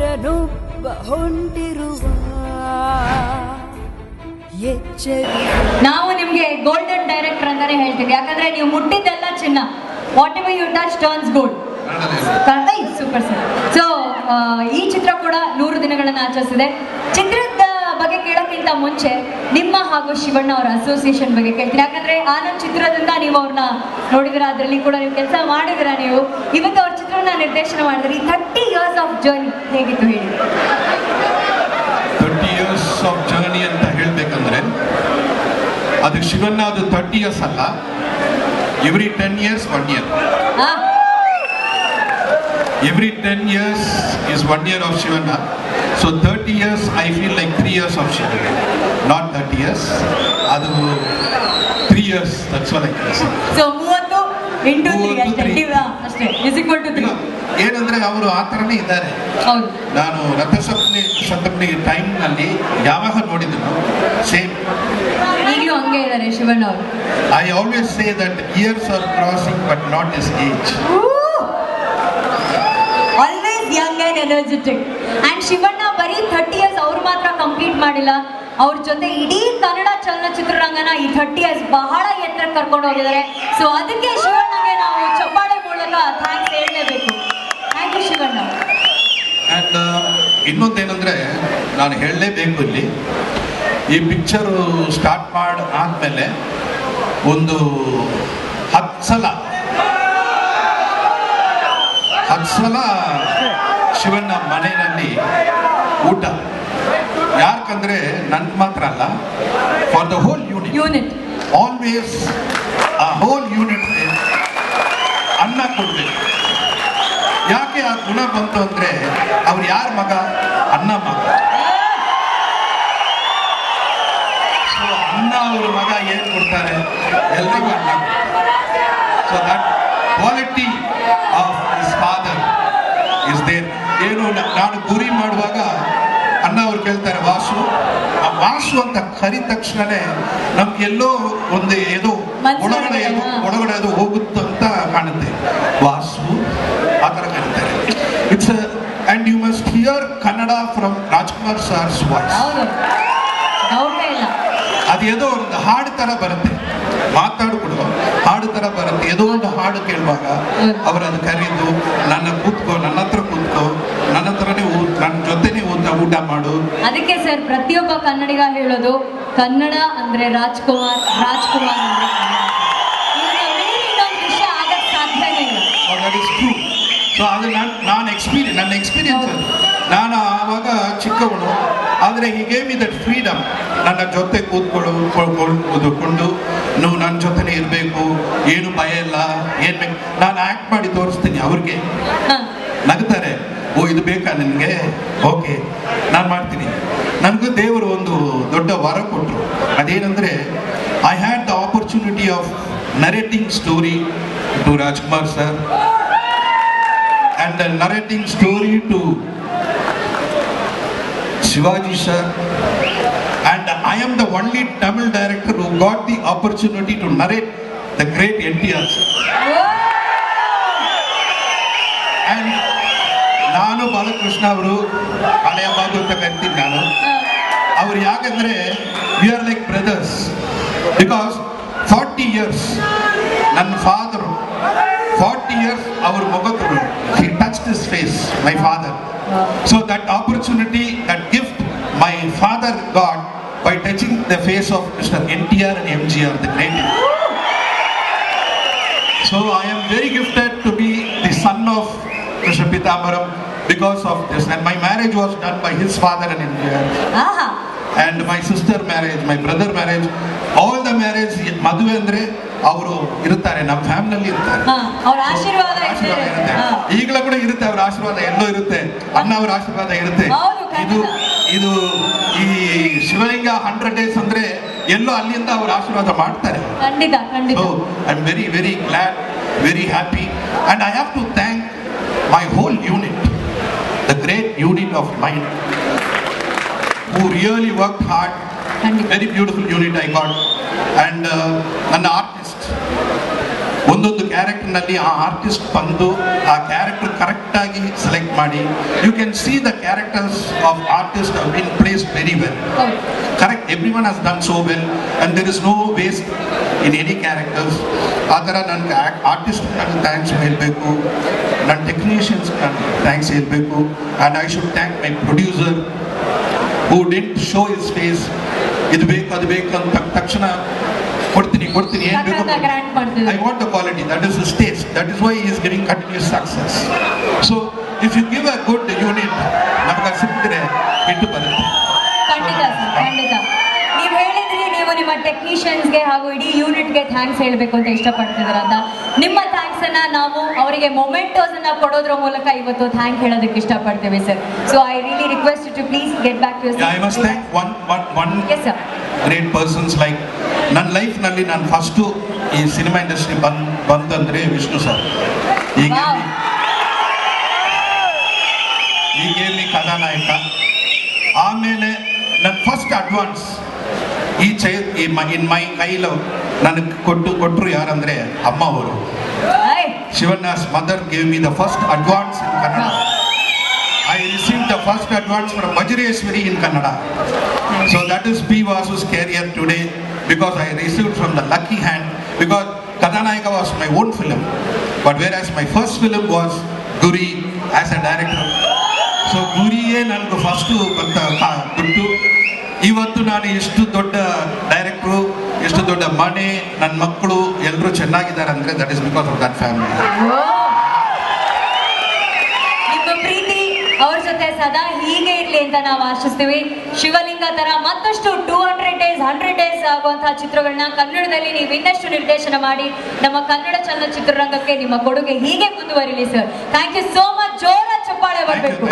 ನನ್ನೊಬ್ಬ ಹೊಂಟಿರುವ ನಾವು ನಿಮ್ಗೆ golden director ಅಂತಾನೆ ಹೇಳ್ತೀವಿ, ಯಾಕಂದ್ರೆ ನೀವು ಮುಟ್ಟಿದ್ದೆಲ್ಲ ಚಿನ್ನ. Whatever you touch turns gold. Super sir. So ಈ ಚಿತ್ರ ಕೂಡ 100 ದಿನಗಳನ್ನು ಆಚರಿಸಿದೆ. ಚಿತ್ರದ ಬಗ್ಗೆ ಕೇಳೋಕ್ಕಿಂತ ಮುಂಚೆ ನಿಮ್ಮ ಹಾಗೂ ಶಿವಣ್ಣ ಅವರ ಅಸೋಸಿಯೇಷನ್ ಬಗ್ಗೆ ಕೇಳ್ತೀನಿ. ಯಾಕಂದ್ರೆ ಆನಂದ್ ಚಿತ್ರದಿಂದ ನೀವು ಅವ್ರನ್ನ ನೋಡಿದಿರ, ಅದರಲ್ಲಿ ಕೂಡ ನೀವು ಕೆಲಸ ಮಾಡಿದಿರ. ನೀವು ಇವತ್ತು ಅವ್ರ ಚಿತ್ರವನ್ನ ನಿರ್ದೇಶನ ಮಾಡಿದ್ರಿ. 30 years ಆಫ್ ಜರ್ನಿ ಹೇಗಿತ್ತು ಹೇಳಿ? 30 years ಆಫ್ ಜರ್ನಿ ಅಂತ ಹೇಳ್ಬೇಕಂದ್ರೆ ಅದು ಶಿವಣ್ಣ ಅದು 30 years ಅಲ್ಲ, every 10 years 1 year. Every 10 years is 1 year of Shivanna. So 30 years I feel like 3 years of Shivanna. Not 30 years. Adu 3 years. That's what I can say. So 30 into 3 ಅಷ್ಟೇ is equal to 3. ಏನಂದ್ರೆ ಅವರು ಆ ಥರನೇ ಇದ್ದಾರೆ. ಹೌದು. ನಾನು ರಥಸಪ್ತಮಿ ಟೈಮ್ನಲ್ಲಿ ಯಾವಾಗ ನೋಡಿದ್ರು ಸೇಮ್ ಈಗಲೂ ಹಂಗೆ ಇದ್ದಾರೆ ಶಿವಣ್ಣ ಅವರು. I always say that years are crossing but not his age. Young and energetic. And Shivanna ಬರೀ 30 years ಅವ್ರು ಮಾತ್ರ ಕಂಪ್ಲೀಟ್ ಮಾಡಿಲ್ಲ, ಅವ್ರ ಜೊತೆ ಇಡೀ ಕನ್ನಡ ಚಲನಚಿತ್ರರಂಗನ ಈ 30 years ಬಹಳ ಎತ್ತರಕ್ಕೆ ಕರ್ಕೊಂಡು ಹೋಗಿದ್ದಾರೆ. ಸೊ ಅದಕ್ಕೆ ಶಿವಣ್ಣಗೆ ನಾವು ಚಪ್ಪಾಳೆ ಮೂಲಕ ಥ್ಯಾಂಕ್ಸ್ ಹೇಳಲೇಬೇಕು. Thank you Shivanna. ಆ್ಯಂಡ್ ಇನ್ನೊಂದೇನೆಂದರೆ ನಾನು ಹೇಳಲೇಬೇಕು, ಇಲ್ಲಿ ಈ ಪಿಕ್ಚರು ಸ್ಟಾರ್ಟ್ ಆದಮೇಲೆ ಒಂದು 10 ಸಲ ಶಿವಣ್ಣ ಮನೆಯಲ್ಲಿ ಊಟ. ಯಾಕಂದ್ರೆ ನನ್ಗೆ ಮಾತ್ರ ಅಲ್ಲ, for the whole unit always ಆ ಹೋಲ್ ಯೂನಿಟ್ ಅನ್ನ ಕೊಡ್ಬೇಕು. ಯಾಕೆ ಆ ಗುಣ ಬಂತು ಅಂದ್ರೆ ಅವ್ರು ಯಾರ ಮಗ? ಅನ್ನ ಮಗ. ಸೊ ಅನ್ನ ಅವ್ರ ಮಗ ಏನ್ ಕೊಡ್ತಾರೆ? ಎಲ್ರಿಗೂ ಅನ್ನ. So that quality of his father is there. ಏನು ನಾನು ಗುರಿ ಮಾಡುವಾಗ ಅಣ್ಣ ಅವ್ರು ಕೇಳ್ತಾರೆ ವಾಸು, ಆ ವಾಸು ಅಂತ ಕರಿದ ತಕ್ಷಣನೇ ನಮ್ಗೆಲ್ಲೋ ಒಂದು ಏನೋ ಒಳಗಡೆ ಅದು ಹೋಗುತ್ತೆ ಅಂತ ಕಾಣುತ್ತೆ. ವಾಸು ಆ ಥರ ಕರೀತಾರೆ. It's and you must hear Kannada from Rajkumar sir's voice. ಅದೇದೋ ಒಂದು ಹಾಡು ಥರ ಬರುತ್ತೆ, ಮಾತಾಡ್ಬಿಡು ಹಾಡು ಥರ ಬರುತ್ತೆ. ಏನೋ ಒಂದು ಹಾಡು ಕೇಳುವಾಗ ಅವರು ಅದು ಕರೀದು ನನ್ನ ಹತ್ರ ಕೂತ್ಕೋ, ನನ್ನ ಹತ್ರನೇ ನನ್ನ ಜೊತೆನೇ ಊಟ ಮಾಡು. ಅದಕ್ಕೆ ಸರ್ ಪ್ರತಿಯೊಬ್ಬ ಕನ್ನಡಿಗ ಹೇಳೋದು, ಕನ್ನಡ ಅಂದ್ರೆ ರಾಜ್ಕುಮಾರ್, ರಾಜ್ಕುಮಾರ್ ಅಂದ್ರೆ ವಿಷಯ ಆಗಕ್ಕೆ ಸಾಧ್ಯನೇ ಇಲ್ಲ. ಸೊ ಅದು ನನ್ನ ಎಕ್ಸ್ಪೀರಿಯನ್ಸ್. ನಾನು ಆವಾಗ ಚಿಕ್ಕವನು, ಆದರೆ ಈ ಗೇವ್ ಮಿ ದಟ್ ಫ್ರೀಡಮ್. ನನ್ನ ಜೊತೆ ಕೂತ್ಕೊಂಡು ನೀವು ನನ್ನ ಜೊತೆನೇ ಇರಬೇಕು, ಏನು ಭಯ ಇಲ್ಲ, ಏನು ಬೇಕು ನಾನು ಆ್ಯಕ್ಟ್ ಮಾಡಿ ತೋರಿಸ್ತೀನಿ. ಅವ್ರಿಗೆ ನಗ್ತಾರೆ, ಓ ಇದು ಬೇಕಾ ನಿನಗೆ, ಓಕೆ ನಾನು ಮಾಡ್ತೀನಿ. ನನಗೂ ದೇವರು ಒಂದು ದೊಡ್ಡ ವರ ಕೊಟ್ಟರು. ಅದೇನೆಂದರೆ I had the opportunity of narrating story to Rajkumar sir and narrating story to Shivaji sir, and I am the only Tamil director who got the opportunity to narrate the great NTR sir. And ನಾನು ಬಾಲಕೃಷ್ಣ ಅವರು ಹಳೆಯ ಬಾಬು ಅಂತ ಕರಿತೀನಿ ನಾನು. ಅವರು ಯಾಕಂದ್ರೆ we are like brothers, because 40 years ನನ್ನ father 40 years our Mogaturu, he touched his face, my father. So that opportunity, that gift my father got by touching the face of Mr. NTR and MGR, the great NTR. So I am very gifted to be the son of Mr. Pitamaram because of this. And my marriage was done by his father and MGR. And my sister marriage, my brother marriage, all the marriage, ಮದುವೆ ಅಂದ್ರೆ ಅವರು ಇರ್ತಾರೆ, ನಮ್ಮ ಫ್ಯಾಮಿಲಿಯಲ್ಲಿ ಇರ್ತಾರೆ. ಆಶೀರ್ವಾದ ಇರುತ್ತೆ, ಈಗಲೂ ಕೂಡ ಇರುತ್ತೆ. ಅವ್ರ ಆಶೀರ್ವಾದ ಎಲ್ಲೋ ಇರುತ್ತೆ, ಅಣ್ಣ ಅವ್ರ ಆಶೀರ್ವಾದ ಇರುತ್ತೆ. ಇದು ಈ ಶಿವಲಿಂಗ 100 days ಅಂದ್ರೆ ಎಲ್ಲೋ ಅಲ್ಲಿಂದ ಅವ್ರ ಆಶೀರ್ವಾದ ಮಾಡ್ತಾರೆ. So I am very very glad, very happy, and I have to thank my whole unit, the great unit of mind, who really worked hard. Very beautiful unit I got. And ನನ್ನ artist ಒಂದೊಂದು ಕ್ಯಾರೆಕ್ಟರ್ನಲ್ಲಿ ಆ artist ಬಂದು ಆ character ಕರೆಕ್ಟಾಗಿ select ಮಾಡಿ, you can see the characters of artist have been placed very well. Correct, every one has done so well and there is no waste in any characters. ಆ ಥರ ನನಗೆ artist ನನಗೆ thanks ಹೇಳಬೇಕು, ನನ್ನ technicians ನನಗೆ thanks ಹೇಳಬೇಕು. And I should thank my producer who didn't show his face. ಇದು ಬೇಕು ಅದು ಬೇಕು ಅಂತ ತಕ್ಷಣ ಕೊಡ್ತೀನಿ ಏನು ಬೇಕು. I want the quality, that is his taste, that is why he is giving continuous success. So if you give a good unit, ನಮಗೆ ಸಿಕ್ಕಿದ್ರೆ ಹಿಟ್ಟು ಬರುತ್ತೆ. ಖಂಡಿತ ಸರ್, ಖಂಡಿತ. ನೀವು ಹೇಳಿದ್ರಿ ನೀವು ನಿಮ್ಮ ಟೆಕ್ನಿಷಿಯನ್ಸ್ಗೆ ಹಾಗೂ ಇಡೀ ಯೂನಿಟ್ಗೆ ಥ್ಯಾಂಕ್ಸ್ ಹೇಳಬೇಕು ಅಂತ ಇಷ್ಟಪಡ್ತಿದ್ದೀರಂತ. ನಿಮ್ಮ ಥ್ಯಾಂಕ್ಸ್ ಅನ್ನ ನಾವು ಅವರಿಗೆ ಮೊಮೆಂಟೋಸ್ ಅನ್ನ ಕೊಡೋದ್ರ ಮೂಲಕ ಇವತ್ತು ಥ್ಯಾಂಕ್ ಹೇಳೋದಕ್ಕೆ ಇಷ್ಟಪಡ್ತೇವೆ sir. So I really request you to please get back to your I must thank one great persons like ನನ್ನ ಲೈಫ್ನಲ್ಲಿ ನಾನು ಫಸ್ಟು ಈ ಸಿನಿಮಾ ಇಂಡಸ್ಟ್ರಿ ಬಂದಂದರೆ ವಿಷ್ಣು ಸರ್. ಈಗ ಈಗೇಲಿ ಕಥಾನಾಯಕ. ಆಮೇಲೆ ನನ್ನ ಫಸ್ಟ್ ಅಡ್ವಾನ್ಸ್ ಈ ಇನ್ ಮೈ ಕೈಲು ನನಗೆ ಕೊಟ್ಟರು ಯಾರಂದರೆ ಅಮ್ಮ ಅವರು. ಶಿವಣ್ಣ's mother gave me the first advance in Kannada. I received the first advance from Vajreshwari in Kannada. So that is P. Vasu's career today, because I received from the lucky hand, because Kathanayaka was my own film, but whereas my first film was Guri as a director. So Guriye ನನಗೆ first ದುಡ್ಡು. ಇವತ್ತು ನಾನು ಎಷ್ಟು ದೊಡ್ಡ ಡೈರೆಕ್ಟ್ರು, ಎಷ್ಟು ದೊಡ್ಡ ಮನೆ, ನನ್ನ ಮಕ್ಕಳು ಎಲ್ಲರೂ ಚೆನ್ನಾಗಿದ್ದಾರೆ ಅಂದರೆ that is because of that family. ನಿಮ್ಮ ಪ್ರೀತಿ ಅವ್ರ ಜೊತೆ ಸದಾ ಹೀಗೆ ಇರಲಿ ಅಂತ ನಾವು ಆಶಿಸ್ತೀವಿ. ಶಿವಲಿಂಗ ತರ ಮತ್ತಷ್ಟು 200 days 100 days ಆಗುವಂತಹ ಚಿತ್ರಗಳನ್ನ ಕನ್ನಡದಲ್ಲಿ ನೀವು ಇನ್ನಷ್ಟು ನಿರ್ದೇಶನ ಮಾಡಿ ನಮ್ಮ ಕನ್ನಡ ಚಲನಚಿತ್ರರಂಗಕ್ಕೆ ನಿಮ್ಮ ಕೊಡುಗೆ ಹೀಗೆ ಮುಂದುವರಿಲಿ sir. Thank you so much. ಜೋರ ಚಪ್ಪಾಳೆ ಬರಬೇಕು.